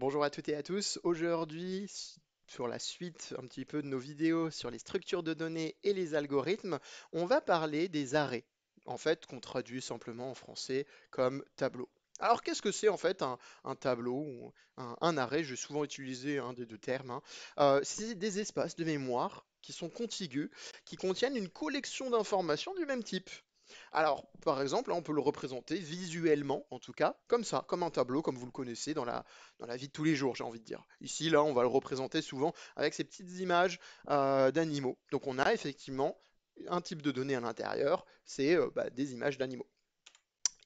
Bonjour à toutes et à tous. Aujourd'hui, sur la suite un petit peu de nos vidéos sur les structures de données et les algorithmes, on va parler des arrêts, en fait, qu'on traduit simplement en français comme tableau. Alors, qu'est-ce que c'est en fait un tableau ou un arrêt? Je vais souvent utiliser un des deux termes, hein. C'est des espaces de mémoire qui sont contigus, qui contiennent une collection d'informations du même type. Alors, par exemple, là, on peut le représenter visuellement, en tout cas, comme ça, comme un tableau, comme vous le connaissez dans la vie de tous les jours, j'ai envie de dire. Ici, là, on va le représenter souvent avec ces petites images d'animaux. Donc, on a effectivement un type de données à l'intérieur, c'est des images d'animaux.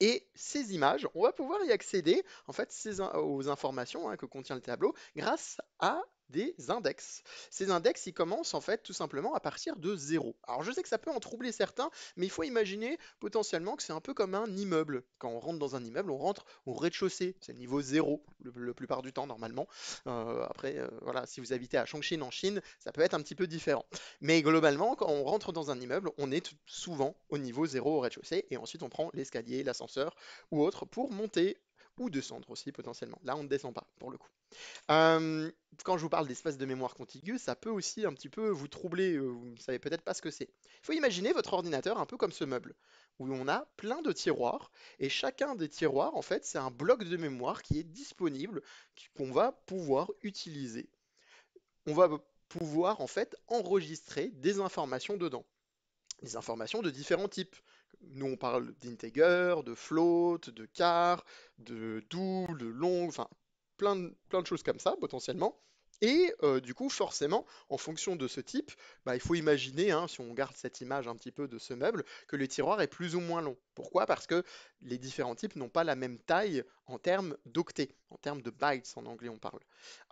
Et ces images, on va pouvoir y accéder, en fait, aux informations que contient le tableau grâce à des index. Ces index, ils commencent en fait tout simplement à partir de zéro. Alors je sais que ça peut en troubler certains, mais il faut imaginer potentiellement que c'est un peu comme un immeuble. Quand on rentre dans un immeuble, on rentre au rez-de-chaussée. C'est le niveau zéro, la plupart du temps normalement. Après, voilà, si vous habitez à Chongqing en Chine, ça peut être un petit peu différent. Mais globalement, quand on rentre dans un immeuble, on est souvent au niveau zéro au rez-de-chaussée et ensuite on prend l'escalier, l'ascenseur ou autre pour monter ou descendre aussi potentiellement. Là, on ne descend pas pour le coup. Euh, Quand je vous parle d'espace de mémoire contigu, ça peut aussi un petit peu vous troubler, vous ne savez peut-être pas ce que c'est. Il faut imaginer votre ordinateur un peu comme ce meuble, où on a plein de tiroirs, et chacun des tiroirs, en fait, c'est un bloc de mémoire qui est disponible, qu'on va pouvoir utiliser. On va pouvoir, en fait, enregistrer des informations dedans, des informations de différents types. Nous, on parle d'integer, de float, de char, de double, de long, enfin, plein de choses comme ça, potentiellement. Et du coup, forcément, en fonction de ce type, il faut imaginer, hein, si on garde cette image un petit peu de ce meuble, que le tiroir est plus ou moins long. Pourquoi? Parce que les différents types n'ont pas la même taille en termes d'octets, en termes de bytes en anglais on parle.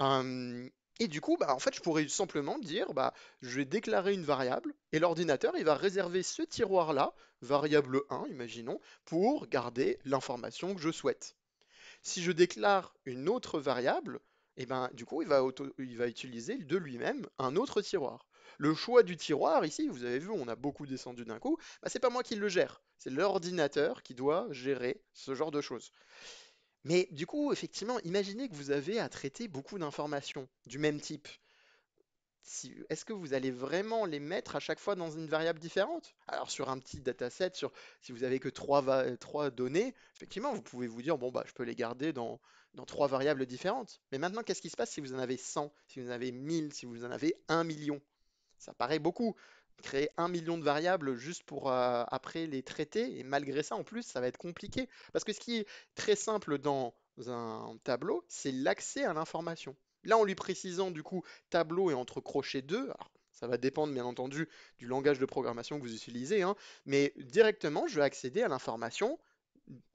Euh, et du coup, en fait, je pourrais simplement dire, je vais déclarer une variable et l'ordinateur, il va réserver ce tiroir-là, variable 1, imaginons, pour garder l'information que je souhaite. Si je déclare une autre variable, du coup, il va utiliser de lui-même un autre tiroir. Le choix du tiroir, ici, vous avez vu, on a beaucoup descendu d'un coup, c'est pas moi qui le gère, c'est l'ordinateur qui doit gérer ce genre de choses. Mais du coup, effectivement, imaginez que vous avez à traiter beaucoup d'informations du même type. Est-ce que vous allez vraiment les mettre à chaque fois dans une variable différente? Alors sur un petit dataset, si vous avez que trois données, effectivement, vous pouvez vous dire, bon, je peux les garder dans trois variables différentes. Mais maintenant, qu'est-ce qui se passe si vous en avez 100, si vous en avez 1000, si vous en avez 1 million? Ça paraît beaucoup. Créer 1 million de variables juste pour après les traiter, et malgré ça, en plus, ça va être compliqué. Parce que ce qui est très simple dans un tableau, c'est l'accès à l'information. Là, en lui précisant du coup tableau et entre crochets 2, alors, ça va dépendre bien entendu du langage de programmation que vous utilisez, hein, mais directement, je vais accéder à l'information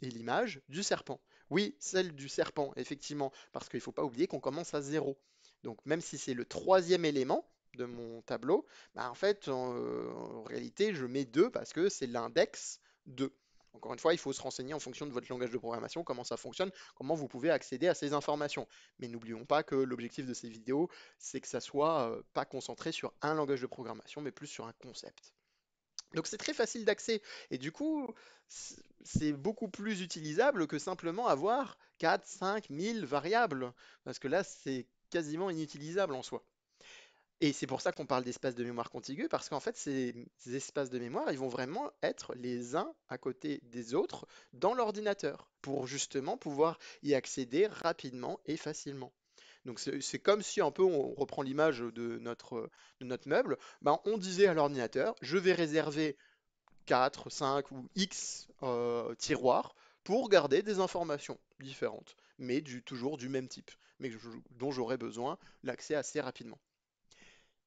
et l'image du serpent. Oui, celle du serpent, effectivement, parce qu'il ne faut pas oublier qu'on commence à zéro. Donc même si c'est le troisième élément de mon tableau, en fait, en réalité, je mets 2 parce que c'est l'index 2. Encore une fois, il faut se renseigner en fonction de votre langage de programmation, comment ça fonctionne, comment vous pouvez accéder à ces informations. Mais n'oublions pas que l'objectif de ces vidéos, c'est que ça soit pas concentré sur un langage de programmation, mais plus sur un concept. Donc c'est très facile d'accès et du coup c'est beaucoup plus utilisable que simplement avoir 4, 5, 1000 variables parce que là c'est quasiment inutilisable en soi. Et c'est pour ça qu'on parle d'espaces de mémoire contigus parce qu'en fait ces espaces de mémoire ils vont vraiment être les uns à côté des autres dans l'ordinateur pour justement pouvoir y accéder rapidement et facilement. Donc c'est comme si un peu on reprend l'image de notre meuble, on disait à l'ordinateur, je vais réserver 4, 5 ou X tiroirs pour garder des informations différentes, mais toujours du même type, mais dont j'aurais besoin l'accès assez rapidement.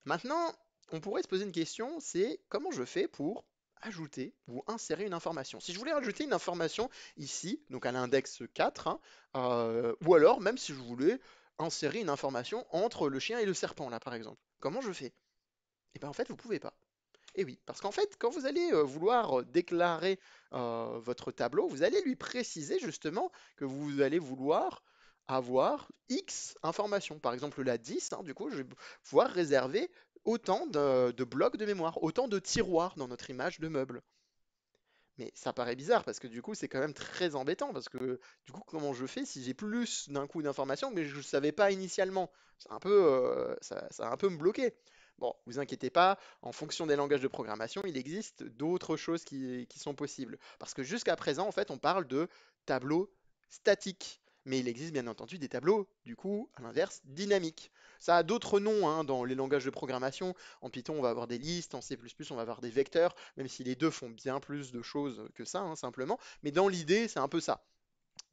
Maintenant, on pourrait se poser une question, c'est comment je fais pour ajouter ou insérer une information. Si je voulais ajouter une information ici, donc à l'index 4, hein, ou alors même si je voulais insérer une information entre le chien et le serpent, là par exemple, comment je fais? Et bien en fait, vous pouvez pas. Et oui, parce qu'en fait, quand vous allez vouloir déclarer votre tableau, vous allez lui préciser justement que vous allez vouloir avoir X informations. Par exemple, la 10, hein, du coup, je vais pouvoir réserver autant de blocs de mémoire, autant de tiroirs dans notre image de meuble. Mais ça paraît bizarre parce que du coup, c'est quand même très embêtant parce que du coup, comment je fais si j'ai plus d'un coup d'informations mais je ne savais pas initialement? Ça va un peu me bloquer. Bon, vous inquiétez pas, en fonction des langages de programmation, il existe d'autres choses qui sont possibles. Parce que jusqu'à présent, en fait, on parle de tableaux statiques. Mais il existe bien entendu des tableaux, du coup, à l'inverse, dynamiques. Ça a d'autres noms hein, dans les langages de programmation. En Python, on va avoir des listes, en C++, on va avoir des vecteurs, même si les deux font bien plus de choses que ça, hein, simplement. Mais dans l'idée, c'est un peu ça.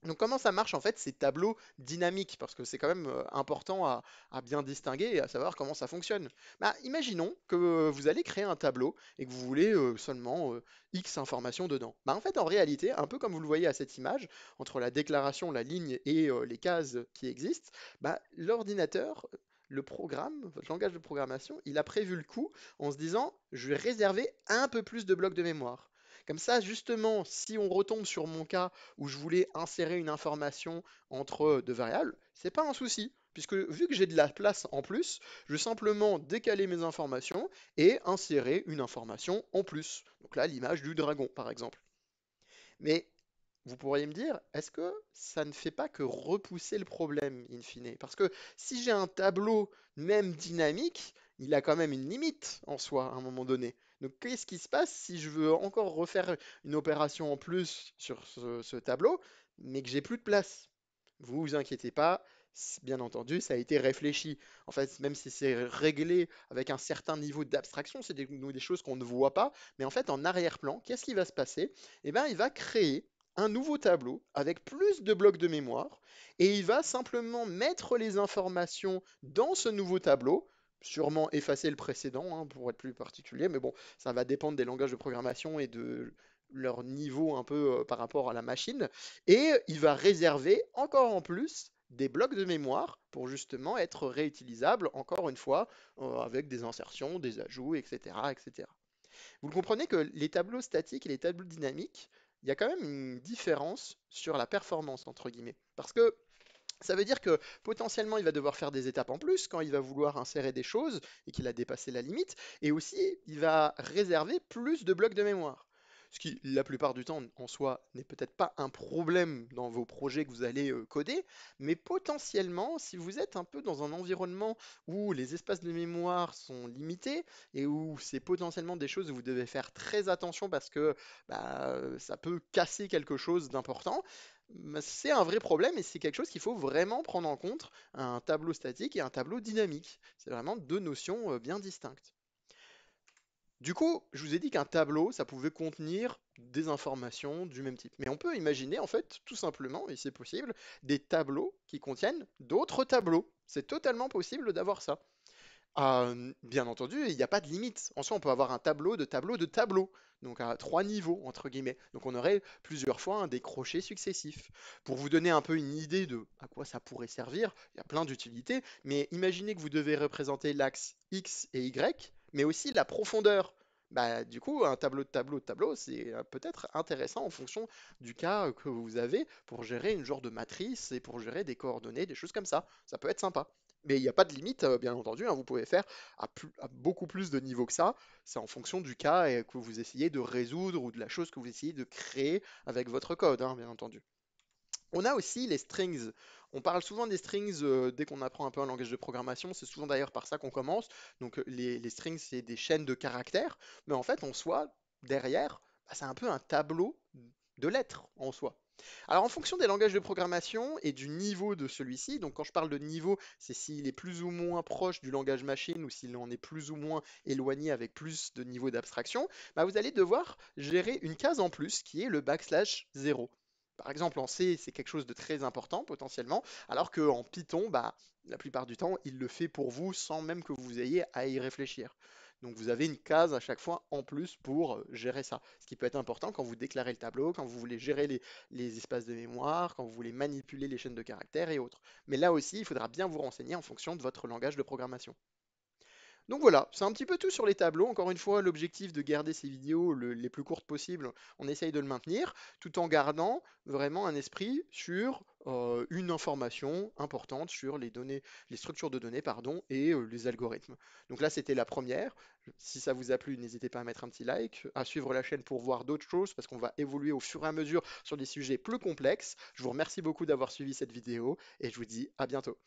Donc comment ça marche en fait ces tableaux dynamiques? Parce que c'est quand même important à bien distinguer et à savoir comment ça fonctionne. Bah, imaginons que vous allez créer un tableau et que vous voulez seulement X informations dedans. Bah, en fait, en réalité, un peu comme vous le voyez à cette image, entre la déclaration, la ligne et les cases qui existent, bah, l'ordinateur, le programme, votre langage de programmation, il a prévu le coup en se disant, je vais réserver un peu plus de blocs de mémoire. Comme ça, justement, si on retombe sur mon cas où je voulais insérer une information entre deux variables, c'est pas un souci. Puisque vu que j'ai de la place en plus, je vais simplement décaler mes informations et insérer une information en plus. Donc là, l'image du dragon, par exemple. Mais vous pourriez me dire, est-ce que ça ne fait pas que repousser le problème, in fine? Parce que si j'ai un tableau, même dynamique, il a quand même une limite en soi à un moment donné. Donc qu'est-ce qui se passe si je veux encore refaire une opération en plus sur ce tableau, mais que j'ai plus de place? Vous vous inquiétez pas, bien entendu, ça a été réfléchi. En fait, même si c'est réglé avec un certain niveau d'abstraction, c'est des choses qu'on ne voit pas, mais en fait, en arrière-plan, qu'est-ce qui va se passer? Eh bien, il va créer un nouveau tableau avec plus de blocs de mémoire et il va simplement mettre les informations dans ce nouveau tableau, sûrement effacer le précédent hein, pour être plus particulier, mais bon, ça va dépendre des langages de programmation et de leur niveau un peu par rapport à la machine. Et il va réserver encore en plus des blocs de mémoire pour justement être réutilisable encore une fois avec des insertions, des ajouts, etc., etc. Vous le comprenez que les tableaux statiques et les tableaux dynamiques, il y a quand même une différence sur la performance, entre guillemets. Parce que ça veut dire que potentiellement il va devoir faire des étapes en plus quand il va vouloir insérer des choses et qu'il a dépassé la limite, et aussi il va réserver plus de blocs de mémoire. Ce qui, la plupart du temps, en soi, n'est peut-être pas un problème dans vos projets que vous allez coder, mais potentiellement, si vous êtes un peu dans un environnement où les espaces de mémoire sont limités et où c'est potentiellement des choses où vous devez faire très attention parce que ça peut casser quelque chose d'important, c'est un vrai problème et c'est quelque chose qu'il faut vraiment prendre en compte, un tableau statique et un tableau dynamique. C'est vraiment deux notions bien distinctes. Du coup, je vous ai dit qu'un tableau, ça pouvait contenir des informations du même type. Mais on peut imaginer, en fait, tout simplement, et c'est possible, des tableaux qui contiennent d'autres tableaux. C'est totalement possible d'avoir ça. Bien entendu, il n'y a pas de limite. En soi, on peut avoir un tableau de tableau de tableau, donc à trois niveaux, entre guillemets. Donc on aurait plusieurs fois un des crochets successifs. Pour vous donner un peu une idée de à quoi ça pourrait servir, il y a plein d'utilités, mais imaginez que vous devez représenter l'axe X et Y, mais aussi la profondeur. Bah, du coup, un tableau de tableau de tableau, c'est peut-être intéressant en fonction du cas que vous avez pour gérer une genre de matrice et pour gérer des coordonnées, des choses comme ça. Ça peut être sympa. Mais il n'y a pas de limite, bien entendu, hein, vous pouvez faire à beaucoup plus de niveaux que ça. C'est en fonction du cas et que vous essayez de résoudre ou de la chose que vous essayez de créer avec votre code, hein, bien entendu. On a aussi les strings. On parle souvent des strings dès qu'on apprend un peu un langage de programmation. C'est souvent d'ailleurs par ça qu'on commence. Donc les strings, c'est des chaînes de caractères. Mais en fait, en soi, derrière, c'est un peu un tableau de lettres en soi. Alors en fonction des langages de programmation et du niveau de celui-ci, donc quand je parle de niveau, c'est s'il est plus ou moins proche du langage machine ou s'il en est plus ou moins éloigné avec plus de niveau d'abstraction, bah, vous allez devoir gérer une case en plus qui est le backslash 0. Par exemple, en C, c'est quelque chose de très important potentiellement, alors qu'en Python, bah, la plupart du temps, il le fait pour vous sans même que vous ayez à y réfléchir. Donc vous avez une case à chaque fois en plus pour gérer ça. Ce qui peut être important quand vous déclarez le tableau, quand vous voulez gérer les espaces de mémoire, quand vous voulez manipuler les chaînes de caractères et autres. Mais là aussi, il faudra bien vous renseigner en fonction de votre langage de programmation. Donc voilà, c'est un petit peu tout sur les tableaux. Encore une fois, l'objectif de garder ces vidéos les plus courtes possibles, on essaye de le maintenir, tout en gardant vraiment un esprit sur une information importante sur les données, les structures de données, pardon, et les algorithmes. Donc là, c'était la première. Si ça vous a plu, n'hésitez pas à mettre un petit like, à suivre la chaîne pour voir d'autres choses, parce qu'on va évoluer au fur et à mesure sur des sujets plus complexes. Je vous remercie beaucoup d'avoir suivi cette vidéo, et je vous dis à bientôt.